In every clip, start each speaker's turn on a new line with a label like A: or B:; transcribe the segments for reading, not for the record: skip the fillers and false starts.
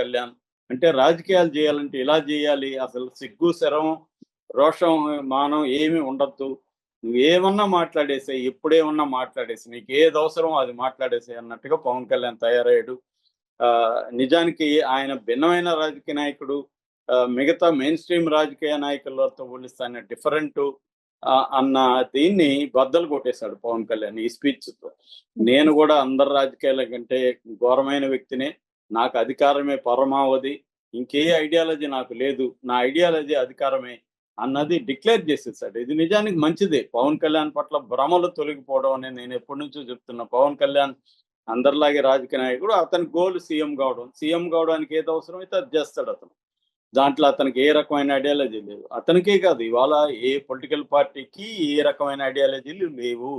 A: కళ్యాణ్. అంటే రాజకీయాలు చేయాలంటే ఇలా చేయాలి. అసలు సిగ్గు, శరం, రోషం, మానం ఏమి ఉండొద్దు. నువ్వేమన్నా మాట్లాడేసేయి. ఎప్పుడేమన్నా మాట్లాడేసేయి. నీకేది అవసరమో అది మాట్లాడేసేయి అన్నట్టుగా పవన్ కళ్యాణ్ తయారయ్యాడు. నిజానికి ఆయన భిన్నమైన రాజకీయ నాయకుడు. మిగతా మెయిన్ స్ట్రీమ్ రాజకీయ నాయకులతో పోలిస్తే ఆయన డిఫరెంటు అన్న దీన్ని బద్దలు కొట్టేశాడు పవన్ కళ్యాణ్ ఈ స్పీచ్‌తో. నేను గూడా అందరి రాజకీయాల కంటే ఘోరమైన వ్యక్తినే. నాకు అధికారమే పరమావధి. ఇంకే ఐడియాలజీ నాకు లేదు. నా ఐడియాలజీ అధికారమే అన్నది డిక్లేర్ చేసేసాడు. ఇది నిజానికి మంచిదే. పవన్ కళ్యాణ్ పట్ల భ్రమలు తొలగిపోవడం అనేది నేను ఎప్పటినుంచో చెప్తున్నా. పవన్ కళ్యాణ్ అందరిలాగే రాజకీయ నాయకుడు. అతని గోల్ సీఎం కావడం. సీఎం కావడానికి ఏది అవసరమైతే అది చేస్తాడతను. దాంట్లో అతనికి ఏ రకమైన ఐడియాలజీ లేదు. అతనికే కాదు, ఇవాళ ఏ పొలిటికల్ పార్టీకి ఏ రకమైన ఐడియాలజీలు లేవు.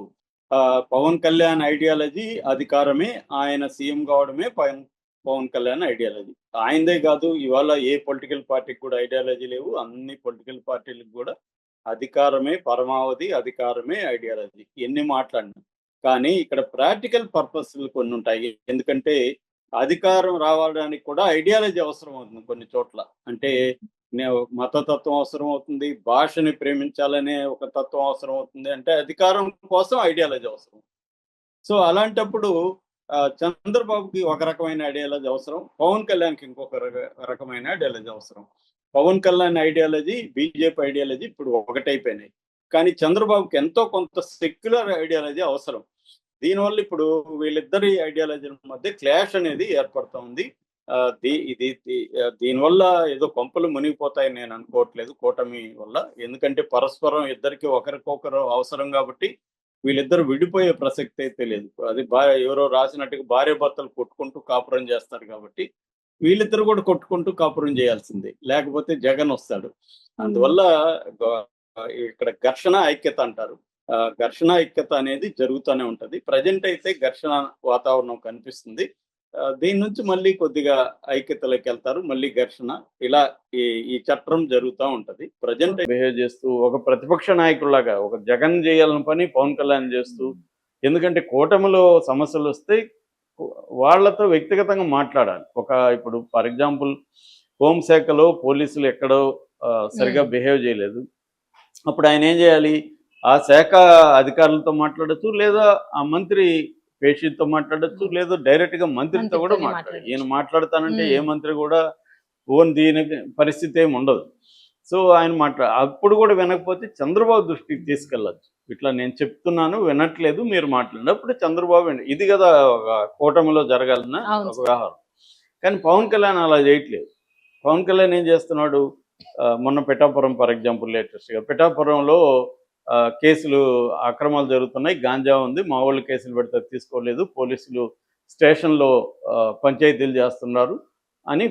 A: పవన్ కళ్యాణ్ ఐడియాలజీ అధికారమే. ఆయన సీఎం కావడమే పవన్ కళ్యాణ్ ఐడియాలజీ. ఆయనదే కాదు, ఇవాళ ఏ పొలిటికల్ పార్టీకి కూడా ఐడియాలజీ లేవు. అన్ని పొలిటికల్ పార్టీలకు కూడా అధికారమే పరమావధి, అధికారమే ఐడియాలజీ. ఎన్ని మాట్లాడినా. కానీ ఇక్కడ ప్రాక్టికల్ పర్పస్‌లు కొన్ని ఉంటాయి. ఎందుకంటే అధికారం రావడానికి కూడా ఐడియాలజీ అవసరం అవుతుంది కొన్ని చోట్ల. అంటే మతతత్వం అవసరం అవుతుంది. భాషని ప్రేమించాలనే ఒక తత్వం అవసరం అవుతుంది. అంటే అధికారం కోసం ఐడియాలజీ అవసరం. సో అలాంటప్పుడు చంద్రబాబుకి ఒక రకమైన ఐడియాలజీ అవసరం. పవన్ కళ్యాణ్‌కి ఇంకొక రకమైన ఐడియాలజీ అవసరం. Pawan Kalyan ideology, BJP ideology ఇప్పుడు ఒకటైపోయినాయి. కానీ చంద్రబాబుకి ఎంతో కొంత సెక్యులర్ ఐడియాలజీ అవసరం. దీనివల్ల ఇప్పుడు వీళ్ళిద్దరి ఐడియాలజీల మధ్య క్లాష్ అనేది ఏర్పడుతూ ఉంది. దీనివల్ల ఏదో కొంపలు మునిగిపోతాయని నేను అనుకోవట్లేదు కూటమి వల్ల. ఎందుకంటే పరస్పరం ఇద్దరికి ఒకరికొకరు అవసరం కాబట్టి వీళ్ళిద్దరు విడిపోయే ప్రసక్తి అయితే లేదు. అది ఎవరో రాసినట్టుగా భార్య భర్తలు కొట్టుకుంటూ కాపురం చేస్తారు కాబట్టి వీళ్ళిద్దరు కూడా కొట్టుకుంటూ కాపురం చేయాల్సిందే. లేకపోతే జగన్ వస్తాడు. అందువల్ల ఇక్కడ ఘర్షణ ఐక్యత అంటారు. ఘర్షణ ఐక్యత అనేది జరుగుతూనే ఉంటది. ప్రజెంట్ అయితే ఘర్షణ వాతావరణం కనిపిస్తుంది. దీని నుంచి మళ్ళీ కొద్దిగా ఐక్యతలోకి వెళ్తారు. మళ్ళీ ఘర్షణ ఇలా ఈ చట్రం జరుగుతూ ఉంటది. ప్రజెంట్ బిహేవ్ చేస్తూ ఒక ప్రతిపక్ష నాయకుల్లాగా ఒక జగన్ చేయాలని పని పవన్ కళ్యాణ్ చేస్తూ, ఎందుకంటే కూటమిలో సమస్యలు వస్తే వాళ్లతో వ్యక్తిగతంగా మాట్లాడాలి. ఇప్పుడు ఫర్ ఎగ్జాంపుల్ హోంశాఖలో పోలీసులు ఎక్కడో సరిగా బిహేవ్ చేయలేదు. అప్పుడు ఆయన ఏం చేయాలి? ఆ శాఖ అధికారులతో మాట్లాడచ్చు, లేదా ఆ మంత్రి పేషీతో మాట్లాడచ్చు, లేదా డైరెక్ట్గా మంత్రితో కూడా మాట్లాడాలి. ఈయన మాట్లాడతానంటే ఏ మంత్రి కూడా దీని పరిస్థితి ఏమి ఉండదు. సో ఆయన అప్పుడు కూడా వినకపోతే చంద్రబాబు దృష్టికి తీసుకెళ్ళచ్చు. ఇట్లా నేను చెప్తున్నాను, వినట్లేదు, మీరు మాట్లాడండి. అప్పుడు చంద్రబాబు ఇది కదా ఒక కూటమిలో జరగాలన్న ఒక వ్యవహారం. కానీ పవన్ కళ్యాణ్ అలా చేయట్లేదు. పవన్ కళ్యాణ్ ఏం చేస్తున్నాడు? మొన్న పిఠాపురం ఫర్ ఎగ్జాంపుల్ లేటెస్ట్గా పిఠాపురంలో కేసులు అక్రమాలు జరుగుతున్నాయి, గాంజా ఉంది, మా వాళ్ళు కేసులు పెడితే తీసుకోలేదు, పోలీసులు స్టేషన్లో పంచాయతీలు చేస్తున్నారు అని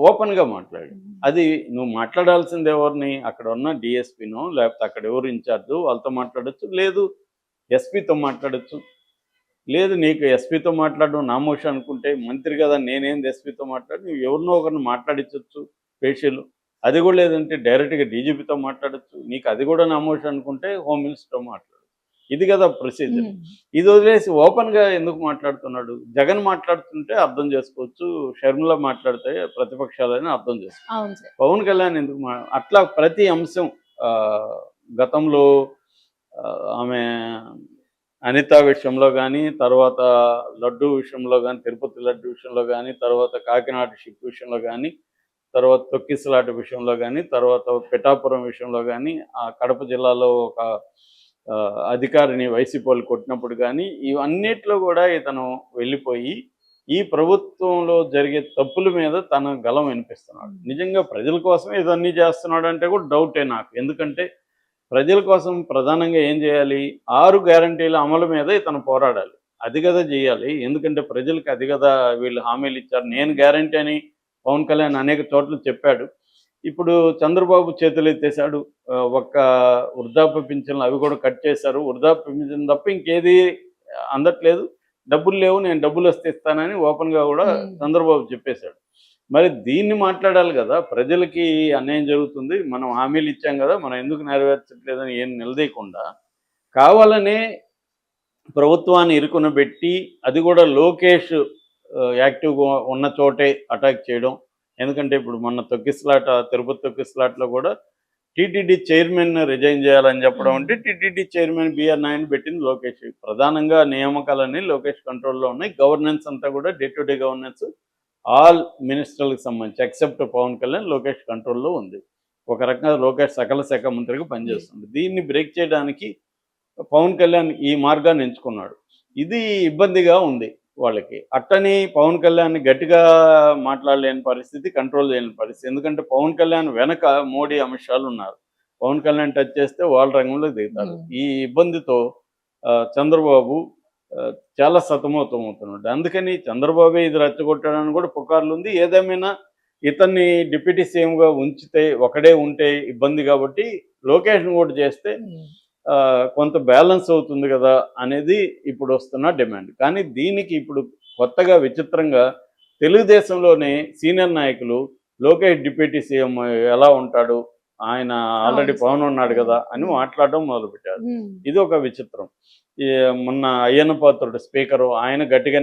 A: ఓపెన్గా మాట్లాడు. అది నువ్వు మాట్లాడాల్సింది ఎవరిని? అక్కడ ఉన్న డిఎస్పీనో లేకపోతే అక్కడ ఎవరు ఇన్ఛార్జో వాళ్ళతో మాట్లాడచ్చు, లేదు ఎస్పీతో మాట్లాడచ్చు. లేదు నీకు ఎస్పీతో మాట్లాడడం నామోషి అనుకుంటే మంత్రి కదా నేనేంది ఎస్పీతో మాట్లాడి నువ్వు ఎవరినో ఒకరిని మాట్లాడించవచ్చు పేషీలు. అది కూడా లేదంటే డైరెక్ట్గా డీజీపీతో మాట్లాడచ్చు. నీకు అది కూడా నామోషి అనుకుంటే హోమ్ మినిస్టర్తో మాట్లాడు. ఇది కదా ప్రొసీజర్. ఇది వదిలేసి ఓపెన్గా ఎందుకు మాట్లాడుతున్నాడు? జగన్ మాట్లాడుతుంటే అర్థం చేసుకోవచ్చు, షర్మిల మాట్లాడితే ప్రతిపక్షాలని అర్థం చేసుకోవచ్చు. పవన్ కళ్యాణ్ ఎందుకు అట్లా ప్రతి అంశం గతంలో ఆమె అనిత విషయంలో కానీ, తర్వాత లడ్డు విషయంలో కానీ, తిరుపతి లడ్డు విషయంలో కానీ, తర్వాత కాకినాడ షిప్ విషయంలో కానీ, తర్వాత తొక్కిసలాట విషయంలో కానీ, తర్వాత పిఠాపురం విషయంలో కానీ, ఆ కడప జిల్లాలో ఒక అధికారిని వైసీపీ వాళ్ళు కొట్టినప్పుడు కానీ, ఇవన్నిట్లో కూడా ఇతను వెళ్ళిపోయి ఈ ప్రభుత్వంలో జరిగే తప్పుల మీద తన గలం వినిపిస్తున్నాడు. నిజంగా ప్రజల కోసమే ఇదన్నీ చేస్తున్నాడు అంటే కూడా డౌటే నాకు. ఎందుకంటే ప్రజల కోసం ప్రధానంగా ఏం చేయాలి? 6 గ్యారంటీల అమలు మీద ఇతను పోరాడాలి. అది కదా చేయాలి. ఎందుకంటే ప్రజలకు అది కదా వీళ్ళు హామీలు ఇచ్చారు. నేను గ్యారంటీ అని పవన్ కళ్యాణ్ అనేక చోట్ల చెప్పాడు. ఇప్పుడు చంద్రబాబు చేతులు ఎత్తేసాడు. ఒక్క వృద్ధాప్య పింఛన్లు అవి కూడా కట్ చేశారు. వృద్ధాప్య పింఛన్ తప్ప ఇంకేది అందట్లేదు. డబ్బులు లేవు, నేను డబ్బులు వస్తే ఇస్తానని ఓపెన్గా కూడా చంద్రబాబు చెప్పేశాడు. మరి దీన్ని మాట్లాడాలి కదా. ప్రజలకి అన్యాయం జరుగుతుంది, మనం హామీలు ఇచ్చాం కదా, మనం ఎందుకు నెరవేర్చట్లేదని ఏం నిలదీయకుండా కావాలనే ప్రభుత్వాన్ని ఇరుకునబెట్టి, అది కూడా లోకేష్ యాక్టివ్గా ఉన్న చోటే అటాక్ చేయడం ఎందుకంటే ఇప్పుడు మొన్న తొక్కిసలాట, తిరుపతి తొక్కిసలాటలో కూడా టీటీడీ చైర్మన్ రిజైన్ చేయాలని చెప్పడం అంటే టీటీడీ చైర్మన్ బిఆర్ నాయుడు పెట్టింది లోకేష్. ప్రధానంగా నియామకాలన్నీ లోకేష్ కంట్రోల్లో ఉన్నాయి. గవర్నెన్స్ అంతా కూడా day to day governance all మినిస్టర్లకు సంబంధించి ఎక్సెప్ట్ పవన్ కళ్యాణ్ లోకేష్ కంట్రోల్లో ఉంది. ఒక రకంగా లోకేష్ సకల శాఖ మంత్రిగా పనిచేస్తుంది. దీన్ని బ్రేక్ చేయడానికి పవన్ కళ్యాణ్ ఈ మార్గాన్ని ఎంచుకున్నాడు. ఇది ఇబ్బందిగా ఉంది వాళ్ళకి. అట్టని పవన్ కళ్యాణ్ గట్టిగా మాట్లాడలేని పరిస్థితి, కంట్రోల్ చేయలేని పరిస్థితి. ఎందుకంటే పవన్ కళ్యాణ్ వెనక మోడీ, అమిత్ షాలు ఉన్నారు. పవన్ కళ్యాణ్ టచ్ చేస్తే వాళ్ళ రంగంలో దిగుతారు. ఈ ఇబ్బందితో చంద్రబాబు చాలా సతమతమవుతున్నాడు. అందుకని చంద్రబాబే ఇది రెచ్చగొట్టాడని కూడా పుకార్లు ఉంది. ఏదేమైనా ఇతన్ని డిప్యూటీ సీఎంగా ఉంచితే ఒకడే ఉంటే ఇబ్బంది కాబట్టి లోకేష్ను కూడా చేస్తే కొంత బ్యాలెన్స్ అవుతుంది కదా అనేది ఇప్పుడు వస్తున్న డిమాండ్. కానీ దీనికి ఇప్పుడు కొత్తగా విచిత్రంగా తెలుగుదేశంలోనే సీనియర్ నాయకులు లోకేష్ డిప్యూటీ సీఎం ఎలా ఉంటాడు, ఆయన ఆల్రెడీ పవన్ ఉన్నాడు కదా అని మాట్లాడడం మొదలుపెట్టారు. ఇది ఒక విచిత్రం. మొన్న అయ్యన్న పాత్రుడు స్పీకరు ఆయన గట్టిగా